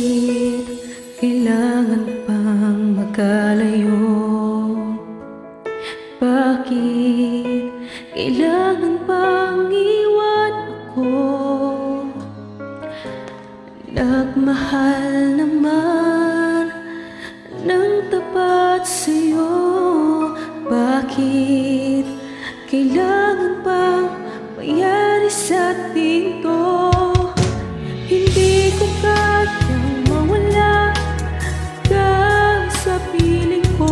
Bakit kailangan pang magkalayo? Bakit kailangan pang iwan ako? Nagmahal naman ng tapat sa'yo. Bakit kailangan pang mangyari sa atin to? Hindi ko kayang mawala ka sa piling ko.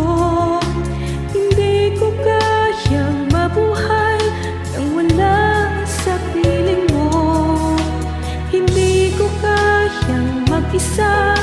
Hindi ko kayang mabuhay nang wala sa piling mo. Hindi ko kayang mag-isa